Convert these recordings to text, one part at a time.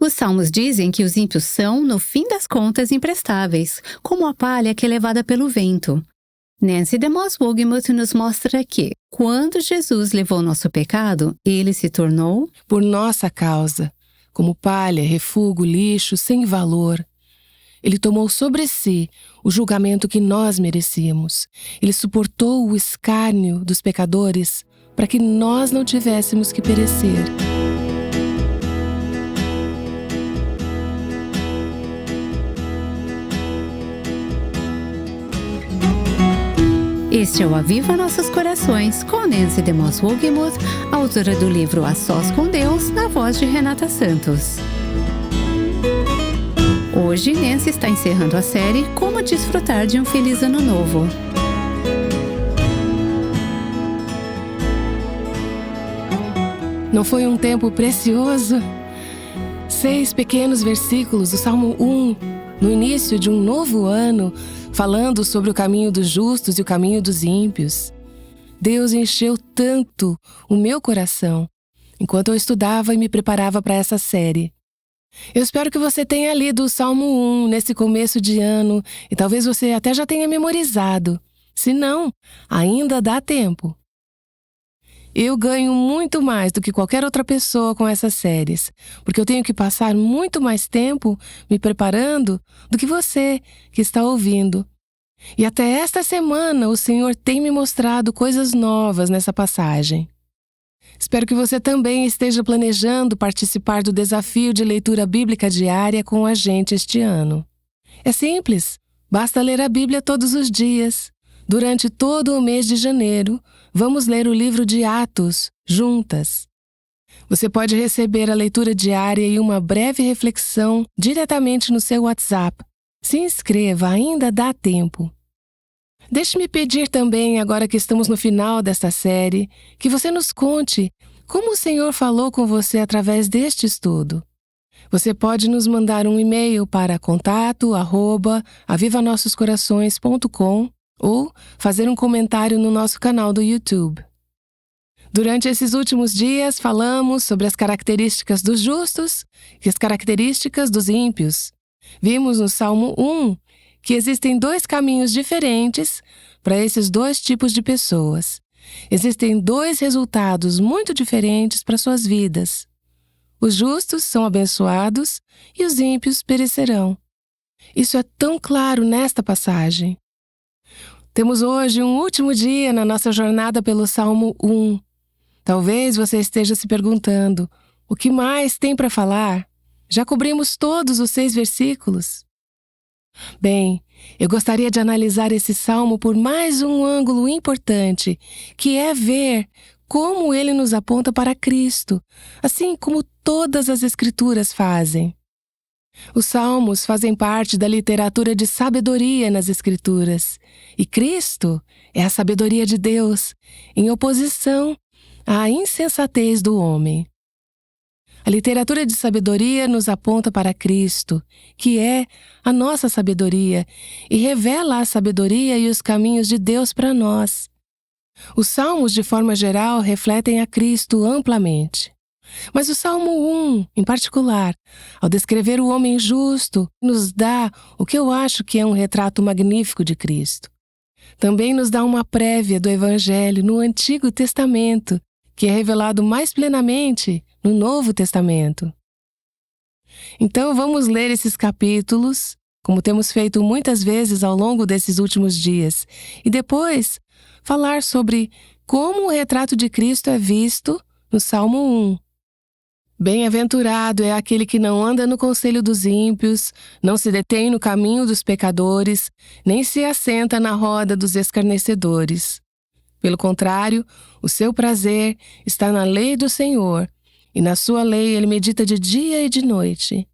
Os salmos dizem que os ímpios são, no fim das contas, imprestáveis, como a palha que é levada pelo vento. Nancy DeMoss Wolgemuth nos mostra que, quando Jesus levou nosso pecado, ele se tornou por nossa causa, como palha, refúgio, lixo, sem valor. Ele tomou sobre si o julgamento que nós merecíamos. Ele suportou o escárnio dos pecadores para que nós não tivéssemos que perecer. Este é o Aviva Nossos Corações, com Nancy DeMoss Wolgemuth, autora do livro A Sós com Deus, na voz de Renata Santos. Hoje, Nancy está encerrando a série Como Desfrutar de um Feliz Ano Novo. Não foi um tempo precioso? 6 pequenos versículos do Salmo 1, no início de um novo ano, falando sobre o caminho dos justos e o caminho dos ímpios. Deus encheu tanto o meu coração enquanto eu estudava e me preparava para essa série. Eu espero que você tenha lido o Salmo 1 nesse começo de ano e talvez você até já tenha memorizado. Se não, ainda dá tempo. Eu ganho muito mais do que qualquer outra pessoa com essas séries, porque eu tenho que passar muito mais tempo me preparando do que você que está ouvindo. E até esta semana o Senhor tem me mostrado coisas novas nessa passagem. Espero que você também esteja planejando participar do desafio de leitura bíblica diária com a gente este ano. É simples, basta ler a Bíblia todos os dias. Durante todo o mês de janeiro, vamos ler o livro de Atos, juntas. Você pode receber a leitura diária e uma breve reflexão diretamente no seu WhatsApp. Se inscreva, ainda dá tempo. Deixe-me pedir também, agora que estamos no final desta série, que você nos conte como o Senhor falou com você através deste estudo. Você pode nos mandar um e-mail para contato@avivanossoscorações.com ou fazer um comentário no nosso canal do YouTube. Durante esses últimos dias, falamos sobre as características dos justos e as características dos ímpios. Vimos no Salmo 1 que existem 2 caminhos diferentes para esses 2 tipos de pessoas. Existem 2 resultados muito diferentes para suas vidas. Os justos são abençoados e os ímpios perecerão. Isso é tão claro nesta passagem. Temos hoje um último dia na nossa jornada pelo Salmo 1. Talvez você esteja se perguntando, o que mais tem para falar? Já cobrimos todos os 6 versículos? Bem, eu gostaria de analisar esse salmo por mais um ângulo importante, que é ver como ele nos aponta para Cristo, assim como todas as Escrituras fazem. Os salmos fazem parte da literatura de sabedoria nas Escrituras, e Cristo é a sabedoria de Deus, em oposição à insensatez do homem. A literatura de sabedoria nos aponta para Cristo, que é a nossa sabedoria, e revela a sabedoria e os caminhos de Deus para nós. Os salmos, de forma geral, refletem a Cristo amplamente. Mas o Salmo 1, em particular, ao descrever o homem justo, nos dá o que eu acho que é um retrato magnífico de Cristo. Também nos dá uma prévia do Evangelho no Antigo Testamento, que é revelado mais plenamente no Novo Testamento. Então vamos ler esses capítulos, como temos feito muitas vezes ao longo desses últimos dias, e depois falar sobre como o retrato de Cristo é visto no Salmo 1. Bem-aventurado é aquele que não anda no conselho dos ímpios, não se detém no caminho dos pecadores, nem se assenta na roda dos escarnecedores. Pelo contrário, o seu prazer está na lei do Senhor, e na sua lei ele medita de dia e de noite.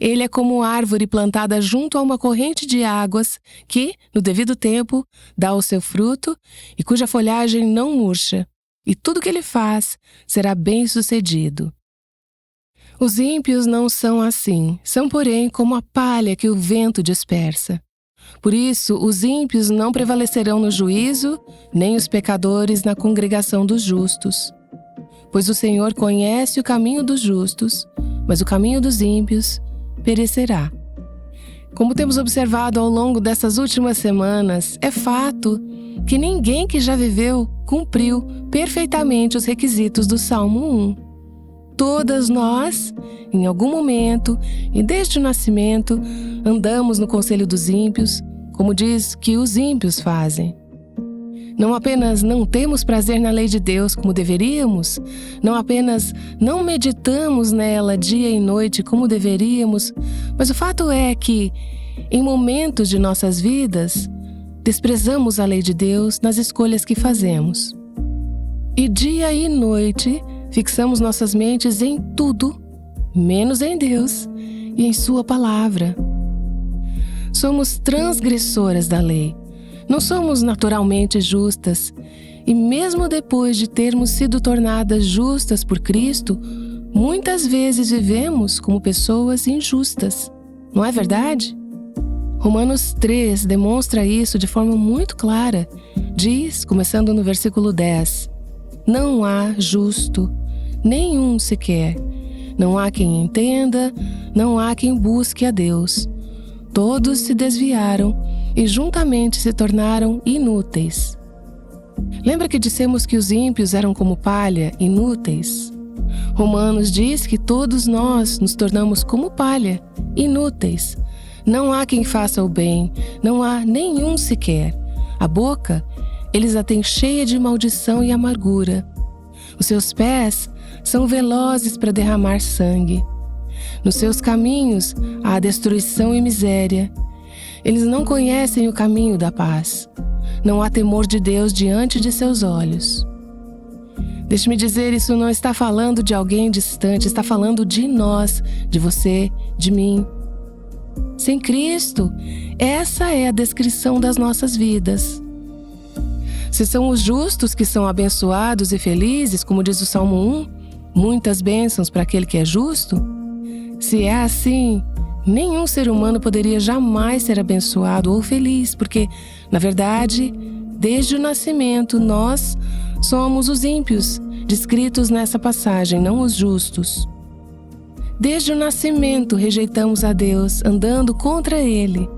Ele é como árvore plantada junto a uma corrente de águas que, no devido tempo, dá o seu fruto e cuja folhagem não murcha, e tudo que ele faz será bem-sucedido. Os ímpios não são assim, são, porém, como a palha que o vento dispersa. Por isso, os ímpios não prevalecerão no juízo, nem os pecadores na congregação dos justos. Pois o Senhor conhece o caminho dos justos, mas o caminho dos ímpios perecerá. Como temos observado ao longo dessas últimas semanas, é fato que ninguém que já viveu cumpriu perfeitamente os requisitos do Salmo 1. Todas nós, em algum momento e desde o nascimento, andamos no conselho dos ímpios, como diz que os ímpios fazem. Não apenas não temos prazer na lei de Deus como deveríamos, não apenas não meditamos nela dia e noite como deveríamos, mas o fato é que, em momentos de nossas vidas, desprezamos a lei de Deus nas escolhas que fazemos. E dia e noite fixamos nossas mentes em tudo, menos em Deus e em Sua palavra. Somos transgressoras da lei. Não somos naturalmente justas, e mesmo depois de termos sido tornadas justas por Cristo, muitas vezes vivemos como pessoas injustas. Não é verdade? Romanos 3 demonstra isso de forma muito clara. Diz, começando no versículo 10, não há justo, nenhum sequer. Não há quem entenda, não há quem busque a Deus. Todos se desviaram e juntamente se tornaram inúteis. Lembra que dissemos que os ímpios eram como palha, inúteis? Romanos diz que todos nós nos tornamos como palha, inúteis. Não há quem faça o bem, não há nenhum sequer. A boca, eles a têm cheia de maldição e amargura. Os seus pés são velozes para derramar sangue. Nos seus caminhos há destruição e miséria. Eles não conhecem o caminho da paz. Não há temor de Deus diante de seus olhos. Deixe-me dizer, isso não está falando de alguém distante, está falando de nós, de você, de mim. Sem Cristo, essa é a descrição das nossas vidas. Se são os justos que são abençoados e felizes, como diz o Salmo 1, muitas bênçãos para aquele que é justo, se é assim, nenhum ser humano poderia jamais ser abençoado ou feliz, porque, na verdade, desde o nascimento, nós somos os ímpios, descritos nessa passagem, não os justos. Desde o nascimento, rejeitamos a Deus, andando contra Ele.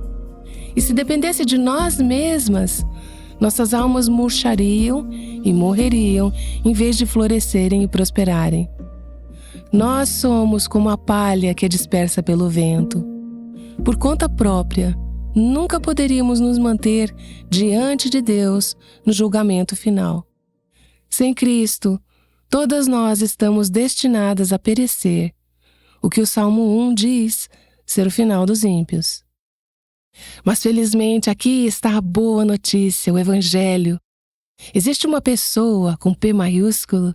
E se dependesse de nós mesmas, nossas almas murchariam e morreriam, em vez de florescerem e prosperarem. Nós somos como a palha que é dispersa pelo vento. Por conta própria, nunca poderíamos nos manter diante de Deus no julgamento final. Sem Cristo, todas nós estamos destinadas a perecer, o que o Salmo 1 diz ser o final dos ímpios. Mas felizmente aqui está a boa notícia, o Evangelho. Existe uma pessoa com P maiúsculo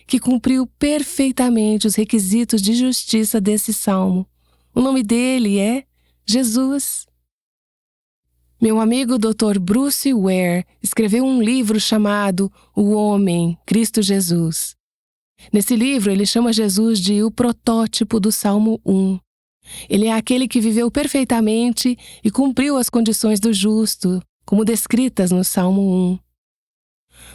que cumpriu perfeitamente os requisitos de justiça desse salmo. O nome dele é Jesus. Meu amigo Dr. Bruce Ware escreveu um livro chamado O Homem, Cristo Jesus. Nesse livro, ele chama Jesus de o protótipo do Salmo 1. Ele é aquele que viveu perfeitamente e cumpriu as condições do justo, como descritas no Salmo 1.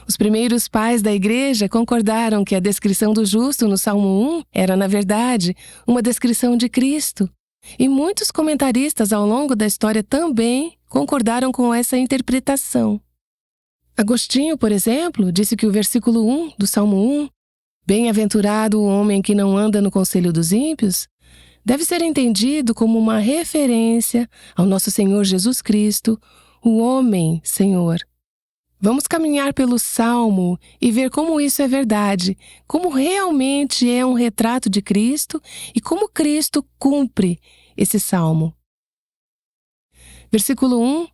Os primeiros pais da igreja concordaram que a descrição do justo no Salmo 1 era, na verdade, uma descrição de Cristo. E muitos comentaristas ao longo da história também concordaram com essa interpretação. Agostinho, por exemplo, disse que o versículo 1 do Salmo 1, bem-aventurado o homem que não anda no conselho dos ímpios, deve ser entendido como uma referência ao nosso Senhor Jesus Cristo, o homem Senhor. Vamos caminhar pelo Salmo e ver como isso é verdade, como realmente é um retrato de Cristo e como Cristo cumpre esse Salmo. Versículo 1.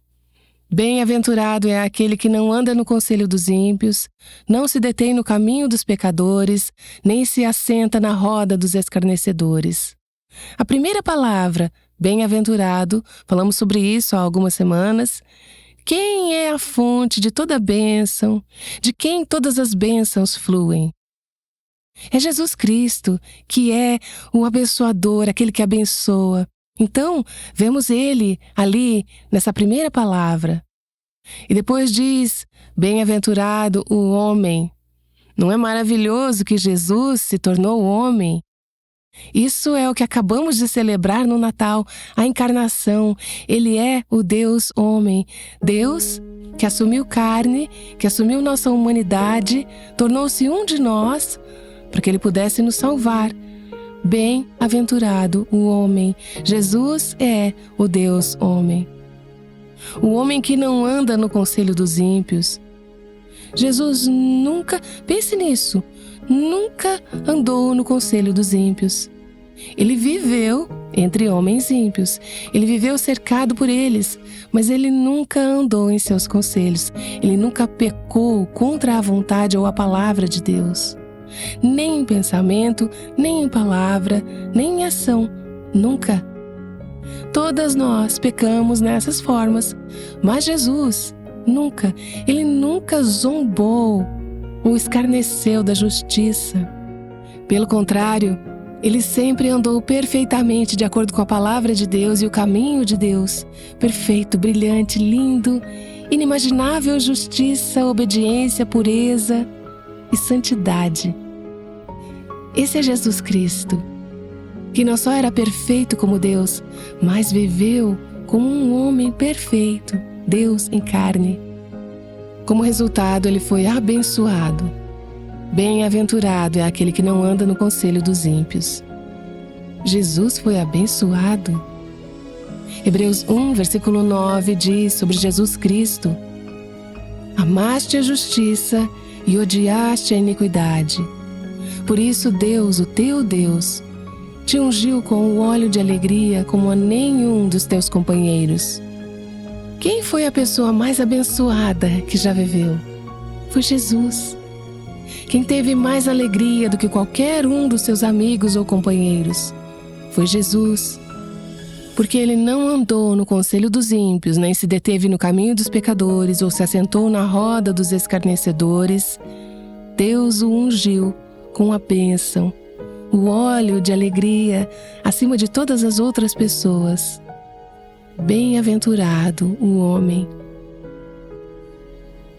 Bem-aventurado é aquele que não anda no conselho dos ímpios, não se detém no caminho dos pecadores, nem se assenta na roda dos escarnecedores. A primeira palavra, bem-aventurado, falamos sobre isso há algumas semanas. Quem é a fonte de toda bênção, de quem todas as bênçãos fluem? É Jesus Cristo, que é o abençoador, aquele que abençoa. Então, vemos ele ali, nessa primeira palavra. E depois diz, bem-aventurado o homem. Não é maravilhoso que Jesus se tornou homem? Isso é o que acabamos de celebrar no Natal, a encarnação. Ele é o Deus homem. Deus que assumiu carne, que assumiu nossa humanidade, tornou-se um de nós para que Ele pudesse nos salvar. Bem-aventurado o homem. Jesus é o Deus homem. O homem que não anda no conselho dos ímpios. Jesus nunca, pense nisso, nunca andou no conselho dos ímpios. Ele viveu entre homens ímpios. Ele viveu cercado por eles, mas ele nunca andou em seus conselhos. Ele nunca pecou contra a vontade ou a palavra de Deus. Nem em pensamento, nem em palavra, nem em ação. Nunca. Todas nós pecamos nessas formas, mas Jesus nunca, ele nunca zombou ou escarneceu da justiça. Pelo contrário, ele sempre andou perfeitamente de acordo com a palavra de Deus e o caminho de Deus. Perfeito, brilhante, lindo, inimaginável justiça, obediência, pureza e santidade. Esse é Jesus Cristo, que não só era perfeito como Deus, mas viveu como um homem perfeito, Deus em carne. Como resultado, ele foi abençoado. Bem-aventurado é aquele que não anda no conselho dos ímpios. Jesus foi abençoado. Hebreus 1, versículo 9 diz sobre Jesus Cristo: Amaste a justiça e odiaste a iniquidade. Por isso Deus, o teu Deus, te ungiu com o óleo de alegria como a nenhum dos teus companheiros. Quem foi a pessoa mais abençoada que já viveu? Foi Jesus. Quem teve mais alegria do que qualquer um dos seus amigos ou companheiros? Foi Jesus. Porque ele não andou no conselho dos ímpios, nem se deteve no caminho dos pecadores, ou se assentou na roda dos escarnecedores. Deus o ungiu com a bênção, o óleo de alegria, acima de todas as outras pessoas. Bem-aventurado o homem.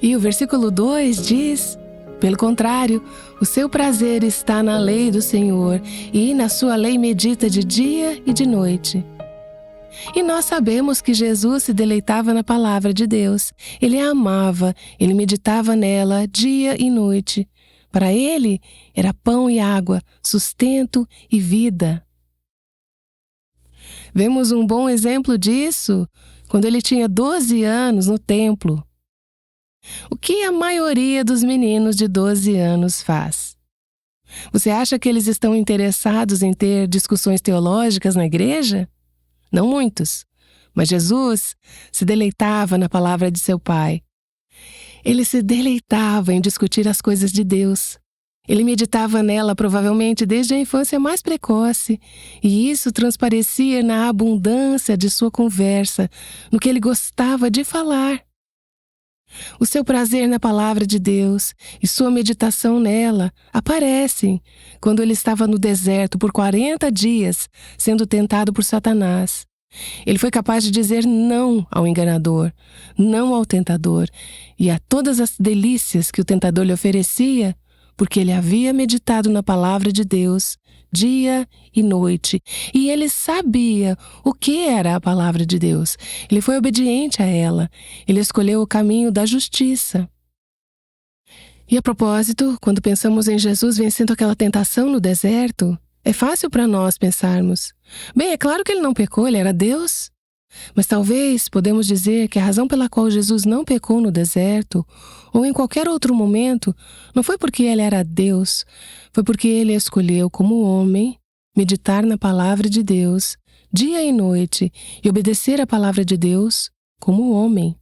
E o versículo 2 diz: Pelo contrário, o seu prazer está na lei do Senhor, e na sua lei medita de dia e de noite. E nós sabemos que Jesus se deleitava na palavra de Deus. Ele a amava, ele meditava nela dia e noite. Para ele, era pão e água, sustento e vida. Vemos um bom exemplo disso quando ele tinha 12 anos no templo. O que a maioria dos meninos de 12 anos faz? Você acha que eles estão interessados em ter discussões teológicas na igreja? Não muitos, mas Jesus se deleitava na palavra de seu pai. Ele se deleitava em discutir as coisas de Deus. Ele meditava nela provavelmente desde a infância mais precoce, e isso transparecia na abundância de sua conversa, no que ele gostava de falar. O seu prazer na palavra de Deus e sua meditação nela aparecem quando ele estava no deserto por 40 dias, sendo tentado por Satanás. Ele foi capaz de dizer não ao enganador, não ao tentador e a todas as delícias que o tentador lhe oferecia, porque ele havia meditado na palavra de Deus dia e noite, e ele sabia o que era a palavra de Deus. Ele foi obediente a ela. Ele escolheu o caminho da justiça. E a propósito, quando pensamos em Jesus vencendo aquela tentação no deserto, é fácil para nós pensarmos: bem, é claro que ele não pecou, ele era Deus. Mas talvez podemos dizer que a razão pela qual Jesus não pecou no deserto, ou em qualquer outro momento, não foi porque ele era Deus, foi porque ele escolheu como homem meditar na palavra de Deus dia e noite e obedecer à palavra de Deus como homem.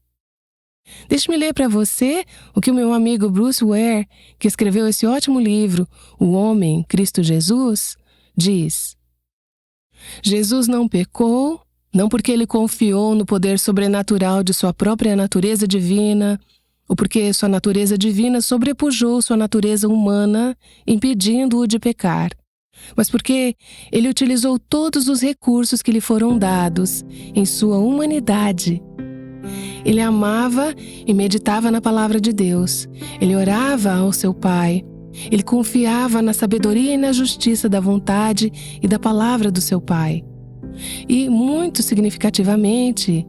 Deixe-me ler para você o que o meu amigo Bruce Ware, que escreveu esse ótimo livro, O Homem, Cristo Jesus, diz: Jesus não pecou, não porque ele confiou no poder sobrenatural de sua própria natureza divina, ou porque sua natureza divina sobrepujou sua natureza humana, impedindo-o de pecar, mas porque ele utilizou todos os recursos que lhe foram dados em sua humanidade. Ele amava e meditava na palavra de Deus. Ele orava ao seu Pai. Ele confiava na sabedoria e na justiça da vontade e da palavra do seu Pai. E, muito significativamente,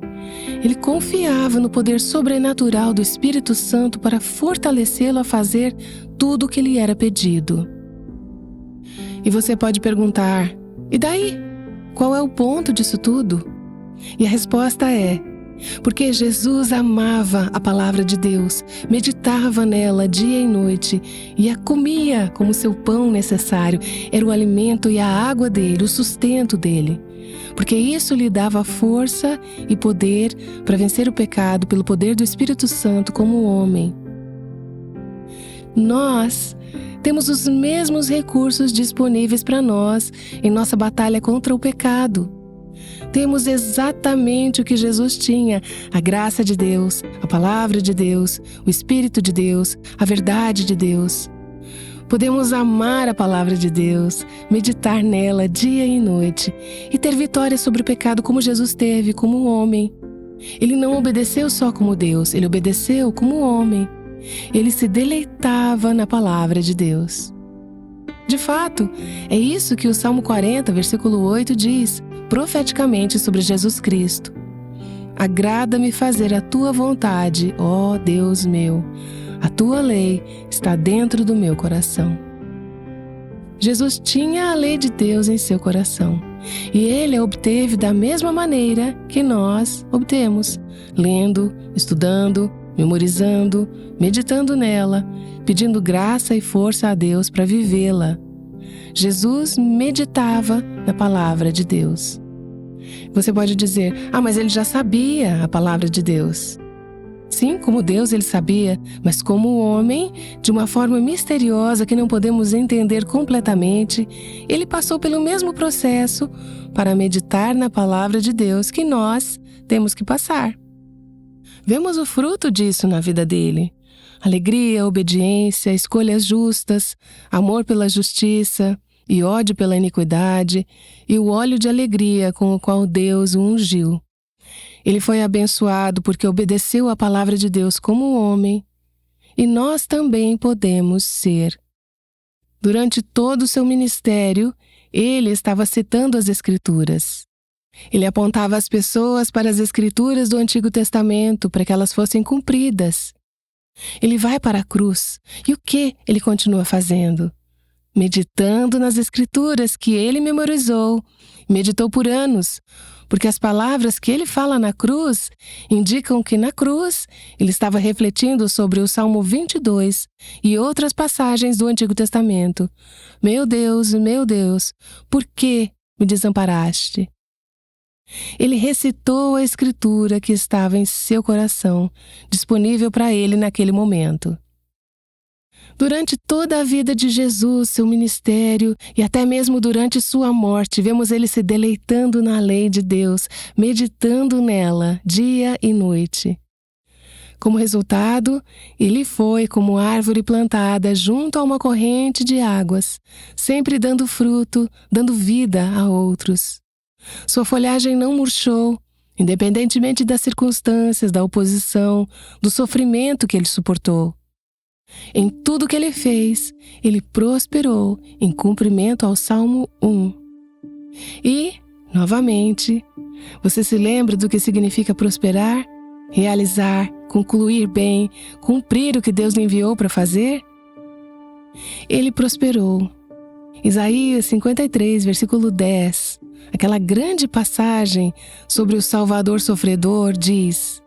ele confiava no poder sobrenatural do Espírito Santo para fortalecê-lo a fazer tudo o que lhe era pedido. E você pode perguntar, e daí? Qual é o ponto disso tudo? E a resposta é: porque Jesus amava a palavra de Deus, meditava nela dia e noite e a comia como seu pão necessário. Era o alimento e a água dele, o sustento dele. Porque isso lhe dava força e poder para vencer o pecado pelo poder do Espírito Santo como homem. Nós temos os mesmos recursos disponíveis para nós em nossa batalha contra o pecado. Temos exatamente o que Jesus tinha: a graça de Deus, a palavra de Deus, o Espírito de Deus, a verdade de Deus. Podemos amar a palavra de Deus, meditar nela dia e noite e ter vitória sobre o pecado como Jesus teve, como homem. Ele não obedeceu só como Deus, ele obedeceu como homem. Ele se deleitava na palavra de Deus. De fato, é isso que o Salmo 40, versículo 8 diz, profeticamente sobre Jesus Cristo. Agrada-me fazer a tua vontade, ó Deus meu. A tua lei está dentro do meu coração. Jesus tinha a lei de Deus em seu coração. E ele a obteve da mesma maneira que nós obtemos, lendo, estudando, memorizando, meditando nela, pedindo graça e força a Deus para vivê-la. Jesus meditava na palavra de Deus. Você pode dizer, mas ele já sabia a palavra de Deus. Sim, como Deus ele sabia, mas como homem, de uma forma misteriosa que não podemos entender completamente, ele passou pelo mesmo processo para meditar na palavra de Deus que nós temos que passar. Vemos o fruto disso na vida dele: alegria, obediência, escolhas justas, amor pela justiça e ódio pela iniquidade, e o óleo de alegria com o qual Deus o ungiu. Ele foi abençoado porque obedeceu à palavra de Deus como homem, e nós também podemos ser. Durante todo o seu ministério, ele estava citando as Escrituras. Ele apontava as pessoas para as Escrituras do Antigo Testamento para que elas fossem cumpridas. Ele vai para a cruz, e o que ele continua fazendo? Meditando nas Escrituras que ele memorizou, meditou por anos, porque as palavras que ele fala na cruz indicam que na cruz ele estava refletindo sobre o Salmo 22 e outras passagens do Antigo Testamento. Meu Deus, por que me desamparaste? Ele recitou a Escritura que estava em seu coração, disponível para ele naquele momento. Durante toda a vida de Jesus, seu ministério e até mesmo durante sua morte, vemos ele se deleitando na lei de Deus, meditando nela dia e noite. Como resultado, ele foi como árvore plantada junto a uma corrente de águas, sempre dando fruto, dando vida a outros. Sua folhagem não murchou, independentemente das circunstâncias, da oposição, do sofrimento que ele suportou. Em tudo que ele fez, ele prosperou em cumprimento ao Salmo 1. E, novamente, você se lembra do que significa prosperar? Realizar, concluir bem, cumprir o que Deus lhe enviou para fazer? Ele prosperou. Isaías 53, versículo 10, aquela grande passagem sobre o Salvador sofredor, diz: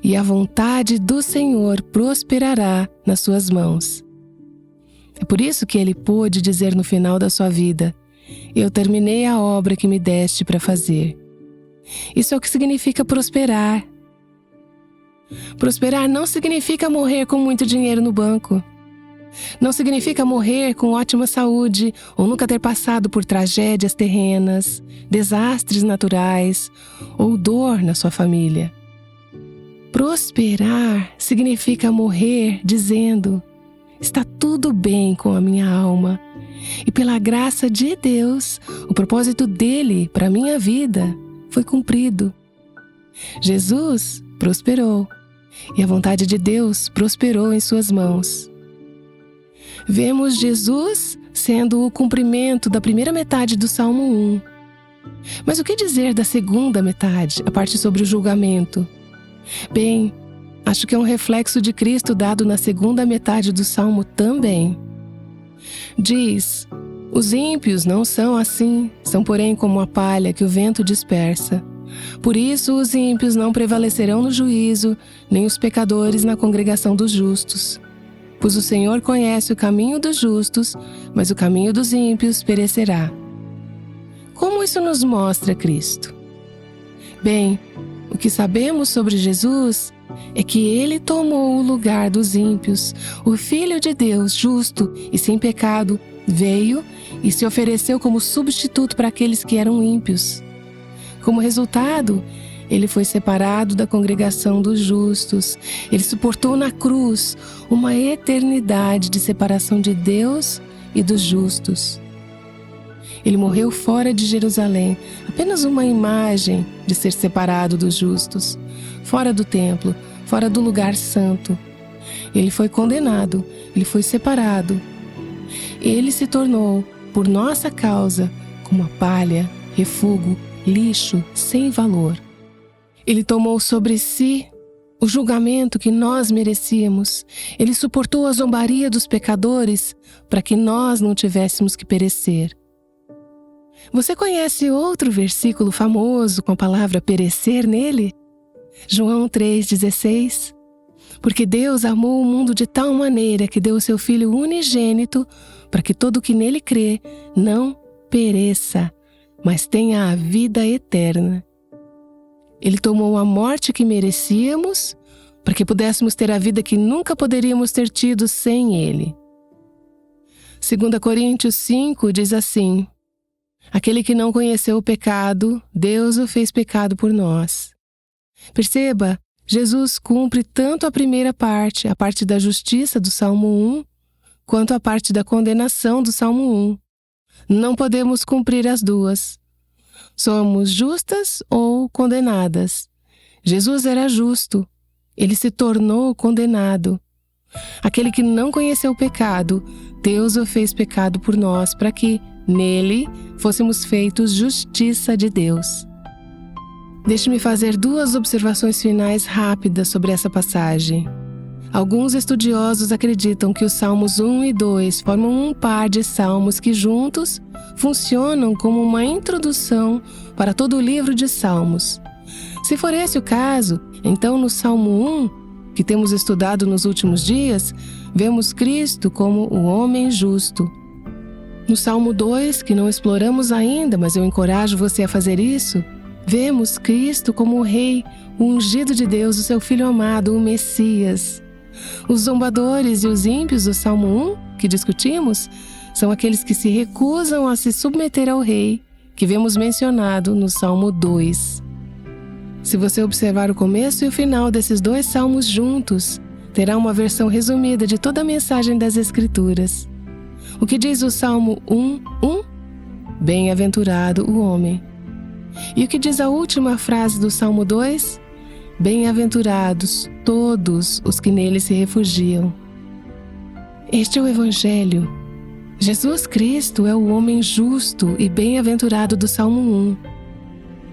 e a vontade do Senhor prosperará nas suas mãos. É por isso que ele pôde dizer no final da sua vida: eu terminei a obra que me deste para fazer. Isso é o que significa prosperar. Prosperar não significa morrer com muito dinheiro no banco. Não significa morrer com ótima saúde ou nunca ter passado por tragédias terrenas, desastres naturais ou dor na sua família. Prosperar significa morrer dizendo: está tudo bem com a minha alma e pela graça de Deus, o propósito dele para a minha vida foi cumprido. Jesus prosperou e a vontade de Deus prosperou em suas mãos. Vemos Jesus sendo o cumprimento da primeira metade do Salmo 1. Mas o que dizer da segunda metade, a parte sobre o julgamento? Bem, acho que é um reflexo de Cristo dado na segunda metade do Salmo também. Diz: os ímpios não são assim, são porém como a palha que o vento dispersa. Por isso os ímpios não prevalecerão no juízo, nem os pecadores na congregação dos justos. Pois o Senhor conhece o caminho dos justos, mas o caminho dos ímpios perecerá. Como isso nos mostra Cristo? Bem, o que sabemos sobre Jesus é que Ele tomou o lugar dos ímpios. O Filho de Deus, justo e sem pecado, veio e se ofereceu como substituto para aqueles que eram ímpios. Como resultado, Ele foi separado da congregação dos justos. Ele suportou na cruz uma eternidade de separação de Deus e dos justos. Ele morreu fora de Jerusalém, apenas uma imagem de ser separado dos justos, fora do templo, fora do lugar santo. Ele foi condenado, ele foi separado. Ele se tornou, por nossa causa, como a palha, refúgio, lixo, sem valor. Ele tomou sobre si o julgamento que nós merecíamos. Ele suportou a zombaria dos pecadores para que nós não tivéssemos que perecer. Você conhece outro versículo famoso com a palavra perecer nele? João 3,16. Porque Deus amou o mundo de tal maneira que deu o seu Filho unigênito para que todo o que nele crê não pereça, mas tenha a vida eterna. Ele tomou a morte que merecíamos para que pudéssemos ter a vida que nunca poderíamos ter tido sem Ele. 2 Coríntios 5 diz assim: aquele que não conheceu o pecado, Deus o fez pecado por nós. Perceba, Jesus cumpre tanto a primeira parte, a parte da justiça do Salmo 1, quanto a parte da condenação do Salmo 1. Não podemos cumprir as duas. Somos justas ou condenadas. Jesus era justo. Ele se tornou condenado. Aquele que não conheceu o pecado, Deus o fez pecado por nós, para que, nele, fôssemos feitos justiça de Deus. Deixe-me fazer 2 observações finais rápidas sobre essa passagem. Alguns estudiosos acreditam que os Salmos 1 e 2 formam um par de salmos que juntos funcionam como uma introdução para todo o livro de Salmos. Se for esse o caso, então no Salmo 1, que temos estudado nos últimos dias, vemos Cristo como o homem justo. No Salmo 2, que não exploramos ainda, mas eu encorajo você a fazer isso, vemos Cristo como o Rei, o ungido de Deus, o seu Filho amado, o Messias. Os zombadores e os ímpios do Salmo 1, que discutimos, são aqueles que se recusam a se submeter ao Rei, que vemos mencionado no Salmo 2. Se você observar o começo e o final desses 2 salmos juntos, terá uma versão resumida de toda a mensagem das Escrituras. O que diz o Salmo 1:1? Bem-aventurado o homem. E o que diz a última frase do Salmo 2? Bem-aventurados todos os que nele se refugiam. Este é o Evangelho. Jesus Cristo é o homem justo e bem-aventurado do Salmo 1.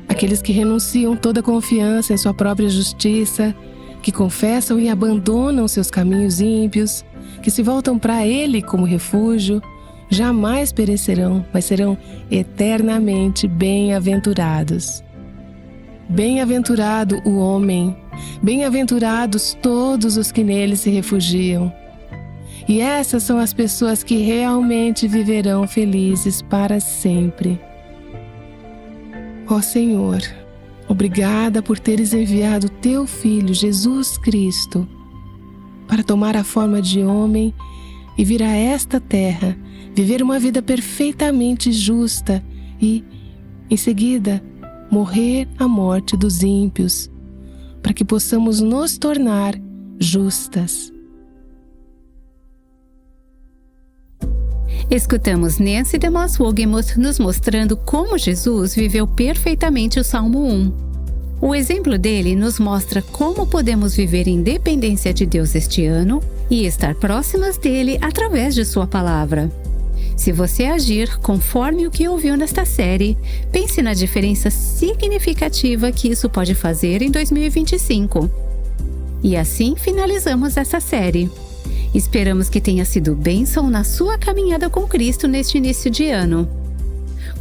Aqueles que renunciam toda confiança em sua própria justiça, que confessam e abandonam seus caminhos ímpios, que se voltam para Ele como refúgio, jamais perecerão, mas serão eternamente bem-aventurados. Bem-aventurado o homem, bem-aventurados todos os que nele se refugiam. E essas são as pessoas que realmente viverão felizes para sempre. Ó Senhor, obrigada por teres enviado teu Filho, Jesus Cristo, para tomar a forma de homem e vir a esta terra, viver uma vida perfeitamente justa e, em seguida, morrer a morte dos ímpios, para que possamos nos tornar justas. Escutamos Nancy DeMoss Wogemuth nos mostrando como Jesus viveu perfeitamente o Salmo 1. O exemplo dele nos mostra como podemos viver em dependência de Deus este ano e estar próximas dele através de sua palavra. Se você agir conforme o que ouviu nesta série, pense na diferença significativa que isso pode fazer em 2025. E assim finalizamos essa série. Esperamos que tenha sido bênção na sua caminhada com Cristo neste início de ano.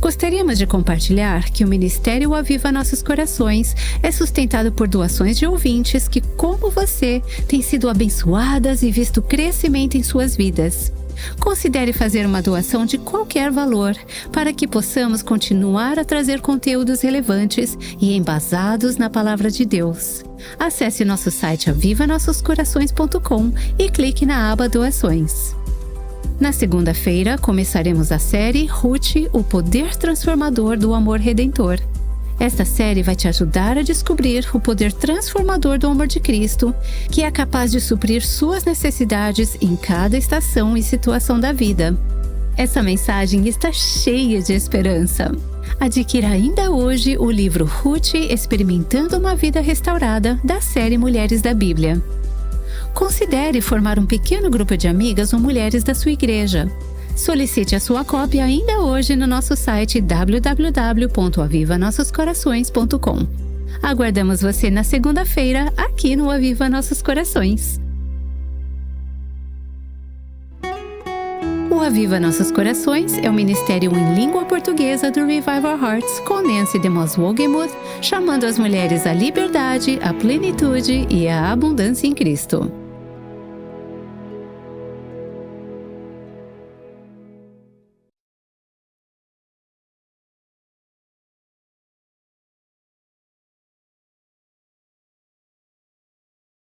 Gostaríamos de compartilhar que o Ministério Aviva Nossos Corações é sustentado por doações de ouvintes que, como você, têm sido abençoadas e visto crescimento em suas vidas. Considere fazer uma doação de qualquer valor para que possamos continuar a trazer conteúdos relevantes e embasados na Palavra de Deus. Acesse nosso site avivanossoscorações.com e clique na aba Doações. Na segunda-feira, começaremos a série Ruth, o poder transformador do amor redentor. Esta série vai te ajudar a descobrir o poder transformador do amor de Cristo, que é capaz de suprir suas necessidades em cada estação e situação da vida. Essa mensagem está cheia de esperança. Adquira ainda hoje o livro Ruth, Experimentando uma Vida Restaurada, da série Mulheres da Bíblia. Considere formar um pequeno grupo de amigas ou mulheres da sua igreja. Solicite a sua cópia ainda hoje no nosso site www.avivanossoscorações.com. Aguardamos você na segunda-feira aqui no Aviva Nossos Corações. O Aviva Nossos Corações é o ministério em língua portuguesa do Revive Our Hearts com Nancy DeMoss Wogemuth, chamando as mulheres à liberdade, à plenitude e à abundância em Cristo.